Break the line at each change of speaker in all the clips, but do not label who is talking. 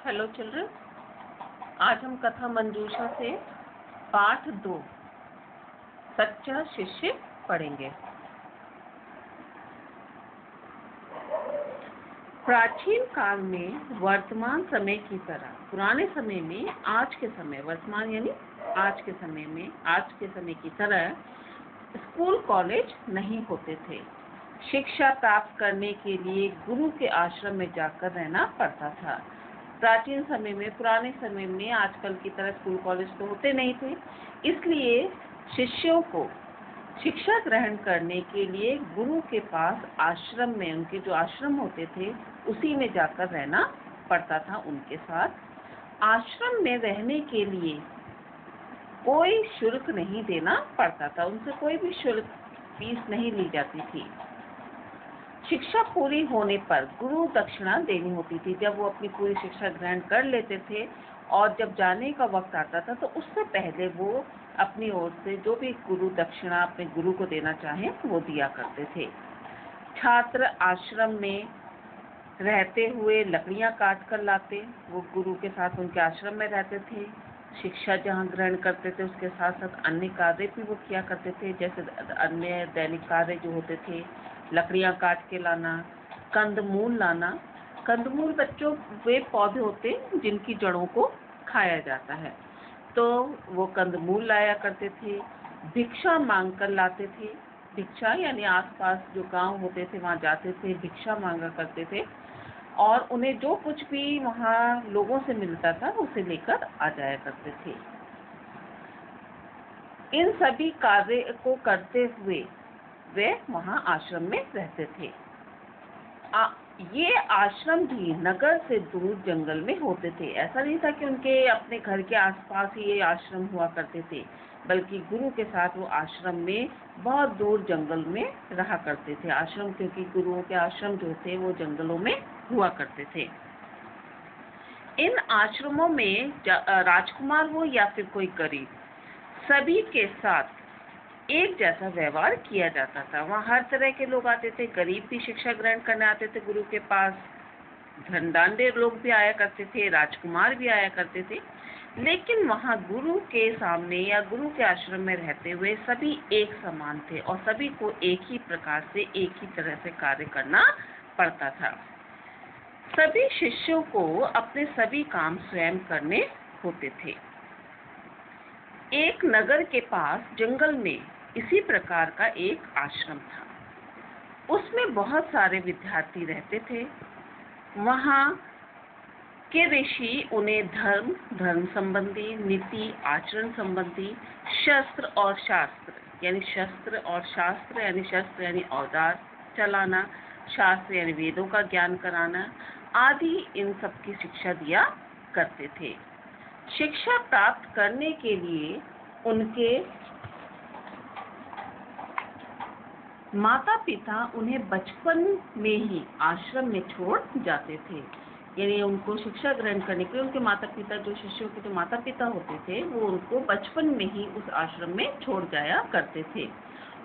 Hello children, आज हम कथा मंजूषा से पाठ 2 सच्चा शिष्य पढ़ेंगे। प्राचीन काल में वर्तमान समय की तरह पुराने समय में आज के समय, वर्तमान यानी आज के समय की तरह स्कूल कॉलेज नहीं होते थे। शिक्षा प्राप्त करने के लिए गुरु के आश्रम में जाकर रहना पड़ता था। प्राचीन समय में, पुराने समय में आजकल की तरह स्कूल कॉलेज तो होते नहीं थे, इसलिए शिष्यों को शिक्षा ग्रहण करने के लिए गुरु के पास आश्रम में, उनके जो आश्रम होते थे उसी में जाकर रहना पड़ता था। उनके साथ आश्रम में रहने के लिए कोई शुल्क नहीं देना पड़ता था, उनसे कोई भी शुल्क फीस नहीं ली जाती थी। शिक्षा पूरी होने पर गुरु दक्षिणा देनी होती थी। जब वो अपनी पूरी शिक्षा ग्रहण कर लेते थे और जब जाने का वक्त आता था तो उससे पहले वो अपनी ओर से जो भी गुरु दक्षिणा अपने गुरु को देना चाहें वो दिया करते थे। छात्र आश्रम में रहते हुए लकड़ियां काट कर लाते, वो गुरु के साथ उनके आश्रम में रहते थे। शिक्षा जहाँ ग्रहण करते थे उसके साथ साथ अन्य कार्य भी वो किया करते थे, जैसे अन्य दैनिक कार्य जो होते थे, लकड़ियां काट के लाना, कंदमूल लाना। कंदमूल बच्चों वे पौधे होते हैं जिनकी जड़ों को खाया जाता है, तो वो कंदमूल लाया करते थे। भिक्षा मांग कर लाते थे, भिक्षा यानी आसपास जो गांव होते थे वहां जाते थे, भिक्षा मांगा करते थे और उन्हें जो कुछ भी वहां लोगों से मिलता था उसे लेकर आ जाया करते थे। इन सभी कार्य को करते हुए वे वहां आश्रम में रहते थे। ये आश्रम भी नगर से दूर जंगल में होते थे। ऐसा नहीं था कि उनके अपने घर के आसपास ही ये आश्रम हुआ करते थे, बल्कि गुरु के साथ वो आश्रम में बहुत दूर जंगल में रहा करते थे। आश्रम, क्योंकि गुरुओं के आश्रम जो थे वो जंगलों में हुआ करते थे। इन आश्रमों में राजकुमार हो या फिर कोई गरीब, सभी के साथ एक जैसा व्यवहार किया जाता था। वहाँ हर तरह के लोग आते थे, गरीब भी शिक्षा ग्रहण करने आते थे गुरु के पास, धनदांडे लोग भी आया करते थे, राजकुमार भी आया करते थे। लेकिन वहाँ गुरु के सामने या गुरु के आश्रम में रहते हुए सभी एक समान थे और सभी को एक ही प्रकार से, एक ही तरह से कार्य करना पड़ता था। सभी शिष्यों को अपने सभी काम स्वयं करने होते थे। एक नगर के पास जंगल में इसी प्रकार का एक आश्रम था। उसमें बहुत सारे विद्यार्थी रहते थे। वहाँ के ऋषि उन्हें धर्म संबंधी, नीति आचरण संबंधी, शस्त्र और शास्त्र यानी औजार चलाना, शास्त्र यानी वेदों का ज्ञान कराना आदि, इन सब की शिक्षा दिया करते थे। शिक्षा प्राप्त करने के लिए उनके माता पिता उन्हें बचपन में ही आश्रम में छोड़ जाते थे। यानी उनको शिक्षा ग्रहण करने के लिए उनके माता पिता, जो शिष्यों के जो माता पिता होते थे, वो उनको बचपन में ही उस आश्रम में छोड़ जाया करते थे।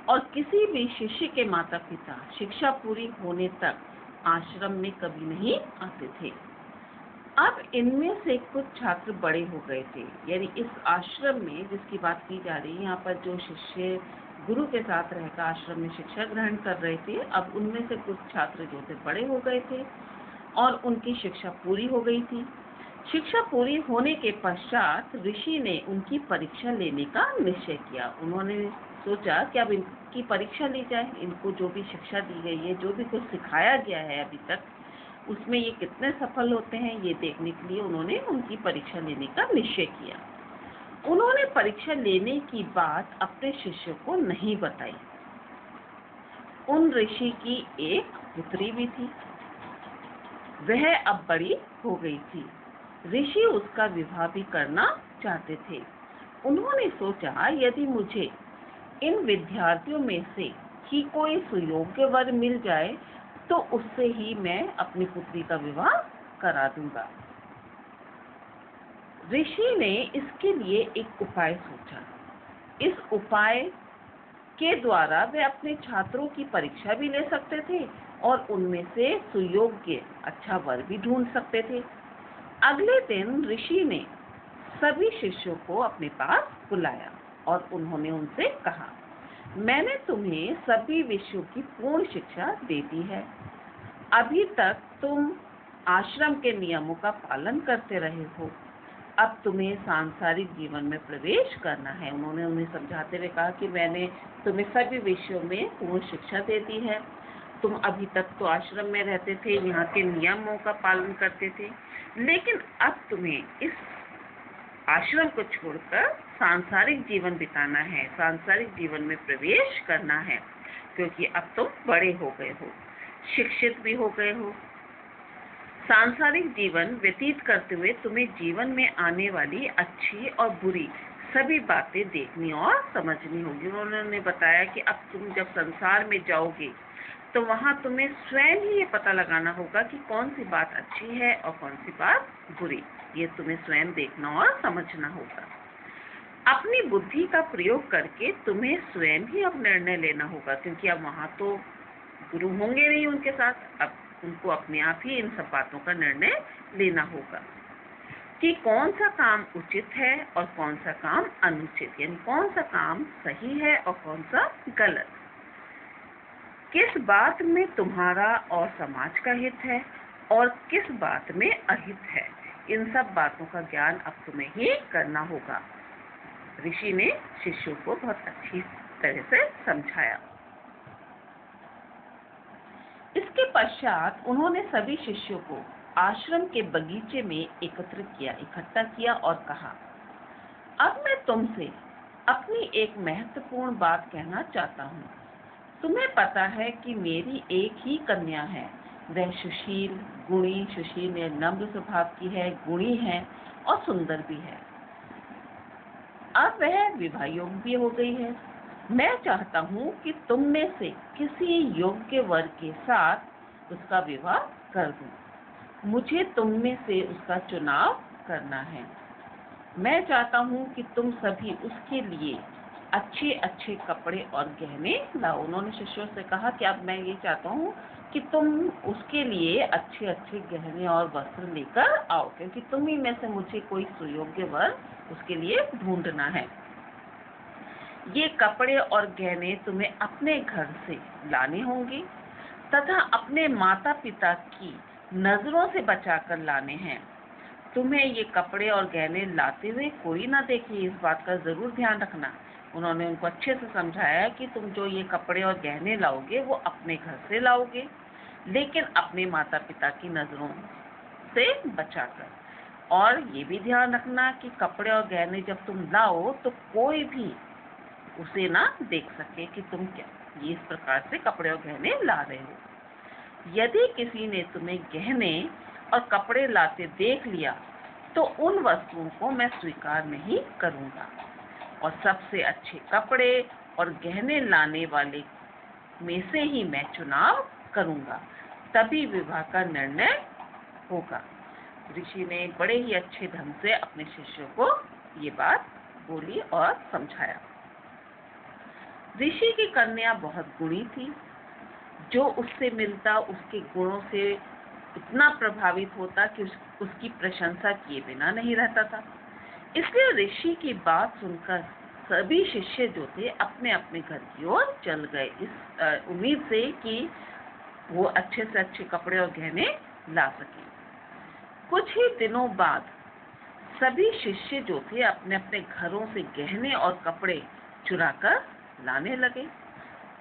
और किसी भी शिष्य के माता पिता शिक्षा पूरी होने तक आश्रम में कभी नहीं आते थे। अब इनमें से कुछ छात्र बड़े हो गए थे, यानी इस आश्रम में जिसकी बात की जा रही है यहाँ पर, जो शिष्य गुरु के साथ रहकर आश्रम में शिक्षा ग्रहण कर रहे थे, अब उनमें से कुछ छात्र जो थे बड़े हो गए थे और उनकी शिक्षा पूरी हो गई थी। शिक्षा पूरी होने के पश्चात ऋषि ने उनकी परीक्षा लेने का निश्चय किया। उन्होंने सोचा कि अब इनकी परीक्षा ली जाए, इनको जो भी शिक्षा दी गई है, जो भी कुछ सिखाया गया है अभी तक, उसमें ये कितने सफल होते हैं ये देखने के लिए उन्होंने उनकी परीक्षा लेने का निश्चय किया। उन्होंने परीक्षा लेने की बात अपने शिष्य को नहीं बताई। उन ऋषि की एक पुत्री भी थी, वह अब बड़ी हो गई थी। ऋषि उसका विवाह भी करना चाहते थे। उन्होंने सोचा, यदि मुझे इन विद्यार्थियों में से ही कोई सुयोग्य वर मिल जाए तो उससे ही मैं अपनी पुत्री का विवाह करा दूंगा। ऋषि ने इसके लिए एक उपाय सोचा। इस उपाय के द्वारा वे अपने छात्रों की परीक्षा भी ले सकते थे और उनमें से सुयोग्य अच्छा वर भी ढूंढ सकते थे। अगले दिन ऋषि ने सभी शिष्यों को अपने पास बुलाया और उन्होंने उनसे कहा, मैंने तुम्हें सभी विषयों की पूर्ण शिक्षा दे दी है। अभी तक तुम आश्रम के नियमों का पालन करते रहे हो। अब तुम्हें सांसारिक जीवन में प्रवेश करना है। उन्होंने उन्हें समझाते हुए कहा कि मैंने तुम्हें सभी विषयों में पूर्ण शिक्षा दे दी है। तुम अभी तक तो आश्रम में रहते थे, यहाँ के नियमों का पालन करते थे, लेकिन अब तुम्हें इस आश्रम को छोड़कर सांसारिक जीवन बिताना है, सांसारिक जीवन में प्रवेश करना है, क्योंकि अब तुम बड़े हो गए हो, शिक्षित भी हो गए हो। सांसारिक जीवन व्यतीत करते हुए तुम्हें जीवन में आने वाली अच्छी और बुरी सभी बातें देखनी और समझनी होगी। उन्होंने बताया कि अब तुम जब संसार में जाओगे तो वहां तुम्हें स्वयं ही ये पता लगाना होगा कि कौन सी बात अच्छी है और कौन सी बात बुरी। ये तुम्हें स्वयं देखना और समझना होगा। अपनी बुद्धि का प्रयोग करके तुम्हें स्वयं ही अब निर्णय लेना होगा, क्योंकि अब वहां तो गुरु होंगे नहीं उनके साथ। अब उनको अपने आप ही इन सब बातों का निर्णय लेना होगा कि कौन सा काम उचित है और कौन सा काम अनुचित, यानी कौन सा काम सही है और कौन सा गलत, किस बात में तुम्हारा और समाज का हित है और किस बात में अहित है। इन सब बातों का ज्ञान अब तुम्हें ही करना होगा। ऋषि ने शिष्यों को बहुत अच्छी तरह से समझाया। इसके पश्चात उन्होंने सभी शिष्यों को आश्रम के बगीचे में इकट्ठा किया और कहा, अब मैं तुमसे अपनी एक महत्वपूर्ण बात कहना चाहता हूँ। तुम्हें पता है कि मेरी एक ही कन्या है। वह सुशील ने नम्र स्वभाव की है, गुणी है और सुंदर भी है। अब वह विवाह योग्य भी हो गई है। मैं चाहता हूँ कि तुम में से किसी योग्य वर के साथ उसका विवाह कर दूं। मुझे तुम में से उसका चुनाव करना है। मैं चाहता हूँ कि तुम सभी उसके लिए अच्छे अच्छे कपड़े और गहने लाओ। उन्होंने शिष्यों से कहा कि अब मैं ये चाहता हूँ कि तुम उसके लिए अच्छे अच्छे गहने और वस्त्र लेकर आओ, क्योंकि तुम ही में से मुझे कोई सुयोग्य वर उसके लिए ढूंढना है। ये कपड़े और गहने तुम्हें अपने घर से लाने होंगे तथा अपने माता पिता की नजरों से बचाकर लाने हैं। तुम्हें ये कपड़े और गहने लाते हुए कोई ना देखे, इस बात का जरूर ध्यान रखना। उन्होंने उनको अच्छे से समझाया कि तुम जो ये कपड़े और गहने लाओगे वो अपने घर से लाओगे, लेकिन अपने माता पिता की नजरों से बचाकर। और ये भी ध्यान रखना कि कपड़े और गहने जब तुम लाओ तो कोई भी उसे ना देख सके कि तुम क्या ये इस प्रकार से कपड़े और गहने ला रहे हो। यदि किसी ने तुम्हें गहने और कपड़े लाते देख लिया तो उन वस्तुओं को मैं स्वीकार नहीं करूंगा और सबसे अच्छे कपड़े और गहने लाने वाले में से ही मैं चुनाव करूंगा, तभी विवाह का निर्णय होगा। ऋषि ने बड़े ही अच्छे ढंग से अपने शिष्यों को ये बात बोली और समझाया। ऋषि की कन्या बहुत गुणी थी। जो उससे मिलता उसके गुणों से इतना प्रभावित होता कि उसकी प्रशंसा किए बिना नहीं रहता था। इसलिए ऋषि की बात सुनकर सभी शिष्य जो थे अपने अपने घर की ओर चल गए, इस उम्मीद से कि वो अच्छे से अच्छे कपड़े और गहने ला सके। कुछ ही दिनों बाद सभी शिष्य जो थे अपने अपने घरों से गहने और कपड़े चुराकर लाने लगे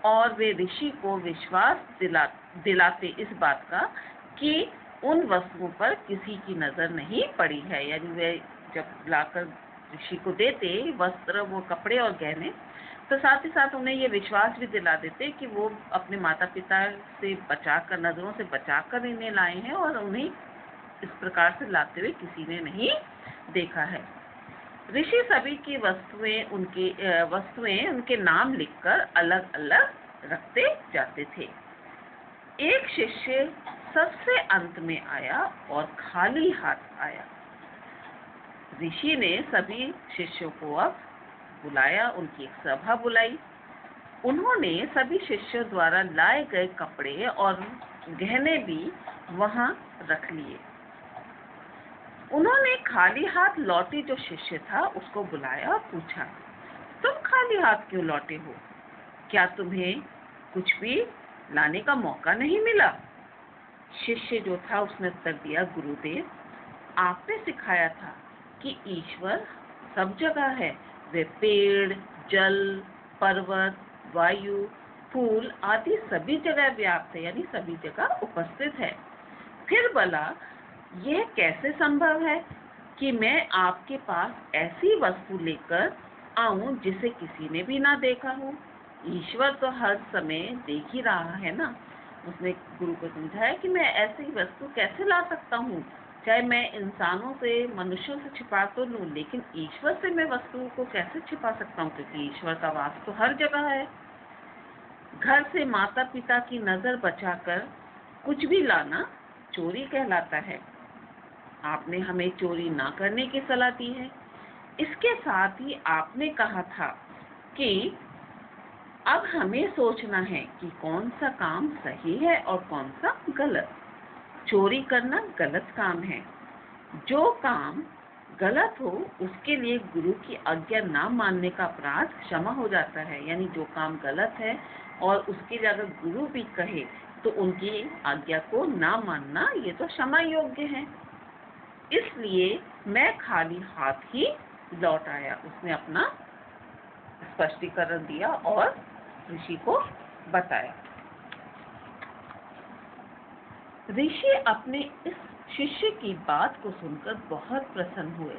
और वे ऋषि को विश्वास दिलाते इस बात का कि उन वस्तुओं पर किसी की नजर नहीं पड़ी है। यानी वे जब लाकर ऋषि को देते वस्त्र, वो कपड़े और गहने, तो साथ ही साथ उन्हें ये विश्वास भी दिला देते कि वो अपने माता पिता से बचाकर, नजरों से बचाकर इन्हें लाए हैं और उन्हें इस प्रकार से लाते हुए किसी ने नहीं देखा है। ऋषि सभी की वस्तुएं उनके नाम लिखकर अलग अलग रखते जाते थे। एक शिष्य सबसे अंत में आया और खाली हाथ आया। ऋषि ने सभी शिष्यों को अब बुलाया, उनकी एक सभा बुलाई। उन्होंने सभी शिष्यों द्वारा लाए गए कपड़े और गहने भी वहां रख लिए। उन्होंने खाली हाथ लौटे जो शिष्य था उसको बुलाया और पूछा, तुम खाली हाथ क्यों लौटे हो? क्या तुम्हें कुछ भी लाने का मौका नहीं मिला? शिष्य जो था उसने उत्तर दिया, गुरुदेव, आपने सिखाया था कि ईश्वर सब जगह है। वे पेड़, जल, पर्वत, वायु, फूल आदि सभी जगह व्याप्त है, यानी सभी जगह उपस्थित है। फिर भला यह कैसे संभव है कि मैं आपके पास ऐसी वस्तु लेकर आऊं जिसे किसी ने भी ना देखा हो? ईश्वर तो हर समय देख ही रहा है ना। उसने गुरु को समझाया कि मैं ऐसी वस्तु कैसे ला सकता हूँ, चाहे मैं इंसानों से, मनुष्यों से छिपा तो लूं, लेकिन ईश्वर से मैं वस्तुओं को कैसे छिपा सकता हूँ, क्योंकि ईश्वर का वास तो हर जगह है। घर से माता पिता की नजर बचाकर कुछ भी लाना चोरी कहलाता है। आपने हमें चोरी ना करने की सलाह दी है। इसके साथ ही आपने कहा था कि अब हमें सोचना है कि कौन सा काम सही है और कौन सा गलत। चोरी करना गलत काम है। जो काम गलत हो उसके लिए गुरु की आज्ञा ना मानने का अपराध क्षमा हो जाता है। यानी जो काम गलत है और उसके लिए अगर गुरु भी कहे तो उनकी आज्ञा को ना मानना ये तो क्षमा योग्य है। इसलिए मैं खाली हाथ ही लौट आया। उसने अपना स्पष्टीकरण दिया और ऋषि को बताया। ऋषि अपने इस शिष्य की बात को सुनकर बहुत प्रसन्न हुए।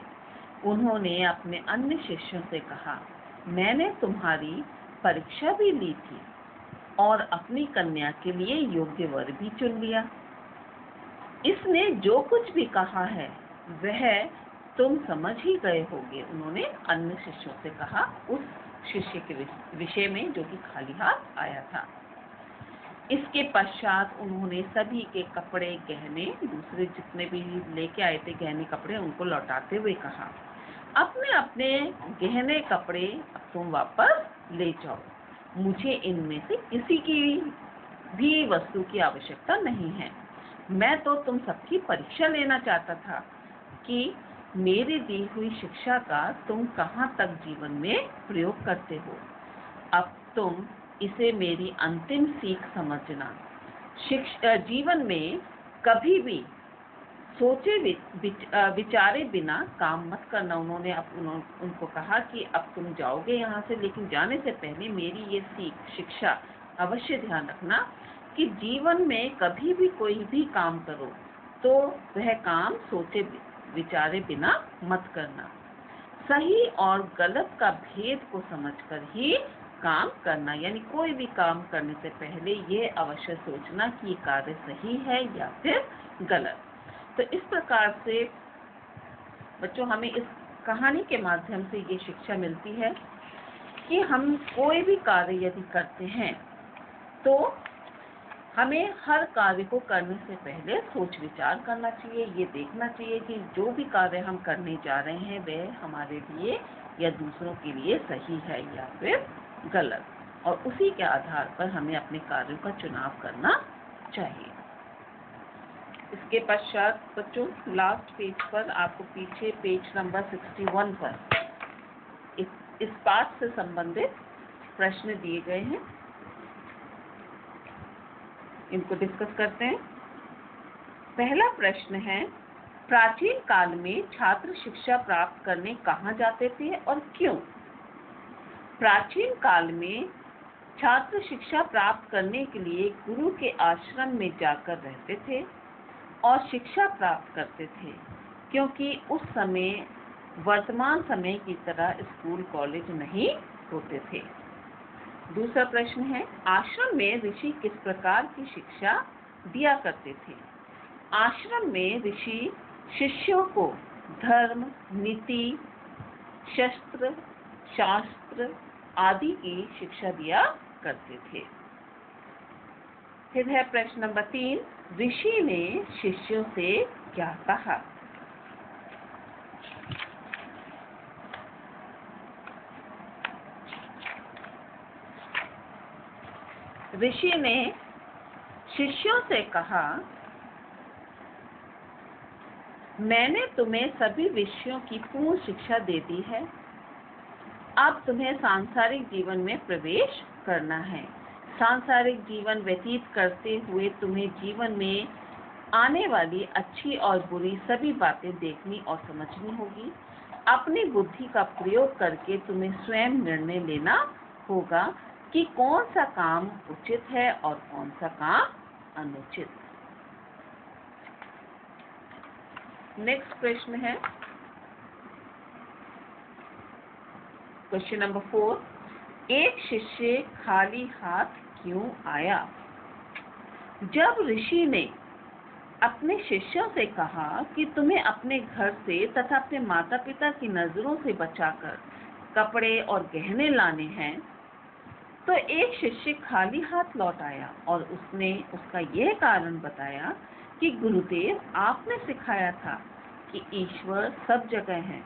उन्होंने अपने अन्य शिष्यों से कहा, मैंने तुम्हारी परीक्षा भी ली थी और अपनी कन्या के लिए योग्य वर भी चुन लिया। इसने जो कुछ भी कहा है वह तुम समझ ही गए होगे। उन्होंने अन्य शिष्यों से कहा, उस शिष्य के विषय में जो कि खाली हाथ आया था। इसके पश्चात उन्होंने सभी के कपड़े, गहने, दूसरे जितने भी लेके आए थे गहने कपड़े, उनको लौटाते हुए कहा, अपने अपने गहने कपड़े अब तुम वापस ले जाओ। मुझे इनमें से किसी की भी वस्तु की आवश्यकता नहीं है। मैं तो तुम सबकी परीक्षा लेना चाहता था कि मेरी दी हुई शिक्षा का तुम कहाँ तक जीवन में प्रयोग करते हो। अब तुम इसे मेरी अंतिम सीख समझना। जीवन में कभी भी सोचे विचारे बिना काम मत करना। उन्होंने उनको कहा कि अब तुम जाओगे यहाँ से, लेकिन जाने से पहले मेरी ये शिक्षा अवश्य ध्यान रखना कि जीवन में कभी भी कोई भी काम करो तो वह काम सोचे विचारे बिना मत करना। सही और गलत का भेद को समझकर ही काम करना। यानी कोई भी काम करने से पहले ये अवश्य सोचना कि ये कार्य सही है या फिर गलत। तो इस प्रकार से बच्चों हमें इस कहानी के माध्यम से ये शिक्षा मिलती है कि हम कोई भी कार्य यदि करते हैं तो हमें हर कार्य को करने से पहले सोच विचार करना चाहिए। ये देखना चाहिए कि जो भी कार्य हम करने जा रहे हैं वह हमारे लिए या दूसरों के लिए सही है या फिर गलत, और उसी के आधार पर हमें अपने कार्यों का चुनाव करना चाहिए। इसके पश्चात बच्चों लास्ट पेज पर आपको पीछे पेज नंबर 61 पर इस पाठ से संबंधित प्रश्न दिए गए हैं। इनको डिस्कस करते हैं। पहला प्रश्न है, प्राचीन काल में छात्र शिक्षा प्राप्त करने कहाँ जाते थे और क्यों? प्राचीन काल में छात्र शिक्षा प्राप्त करने के लिए गुरु के आश्रम में जाकर रहते थे और शिक्षा प्राप्त करते थे, क्योंकि उस समय वर्तमान समय की तरह स्कूल कॉलेज नहीं होते थे। दूसरा प्रश्न है, आश्रम में ऋषि किस प्रकार की शिक्षा दिया करते थे? आश्रम में ऋषि शिष्यों को धर्म, नीति, शस्त्र, शास्त्र आदि की शिक्षा दिया करते थे। फिर है प्रश्न नंबर 3, ऋषि ने शिष्यों से क्या कहा? ऋषि ने शिष्यों से कहा, मैंने तुम्हें सभी विषयों की पूर्ण शिक्षा दे दी है। अब तुम्हें सांसारिक जीवन में प्रवेश करना है। सांसारिक जीवन व्यतीत करते हुए तुम्हें जीवन में आने वाली अच्छी और बुरी सभी बातें देखनी और समझनी होगी। अपनी बुद्धि का प्रयोग करके तुम्हें स्वयं निर्णय लेना होगा कि कौन सा काम उचित है और कौन सा काम अनुचित। नेक्स्ट प्रश्न है क्वेश्चन नंबर 4। एक शिष्य खाली हाथ क्यों आया? जब ऋषि ने अपने शिष्यों से कहा कि तुम्हें अपने घर से तथा अपने माता पिता की नजरों से बचाकर कपड़े और गहने लाने हैं, तो एक शिष्य खाली हाथ लौट आया और उसने उसका यह कारण बताया कि गुरुदेव, आपने सिखाया था कि ईश्वर सब जगह है,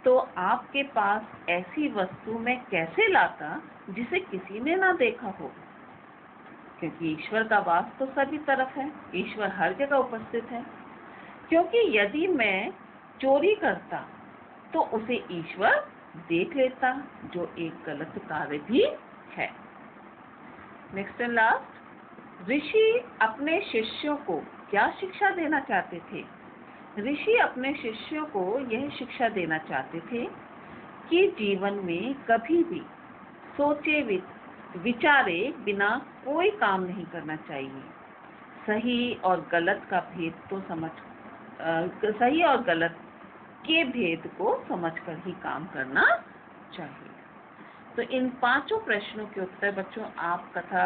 तो आपके पास ऐसी वस्तु मैं कैसे लाता जिसे किसी ने ना देखा हो? क्योंकि ईश्वर का वास तो सभी तरफ है, ईश्वर हर जगह उपस्थित है। क्योंकि यदि मैं चोरी करता तो उसे ईश्वर देख लेता, जो एक गलत कार्य भी है। नेक्स्ट एंड लास्ट, ऋषि अपने शिष्यों को क्या शिक्षा देना चाहते थे? ऋषि अपने शिष्यों को यह शिक्षा देना चाहते थे कि जीवन में कभी भी सोचे विचारे बिना कोई काम नहीं करना चाहिए। सही और गलत के भेद को समझकर ही काम करना चाहिए। तो इन 5 प्रश्नों के उत्तर बच्चों आप कथा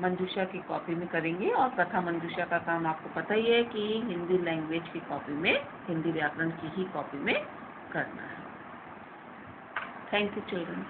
मंजूषा की कॉपी में करेंगे, और कथा मंजूषा का काम आपको पता ही है कि हिंदी लैंग्वेज की कॉपी में, हिंदी व्याकरण की ही कॉपी में करना है। Thank you children.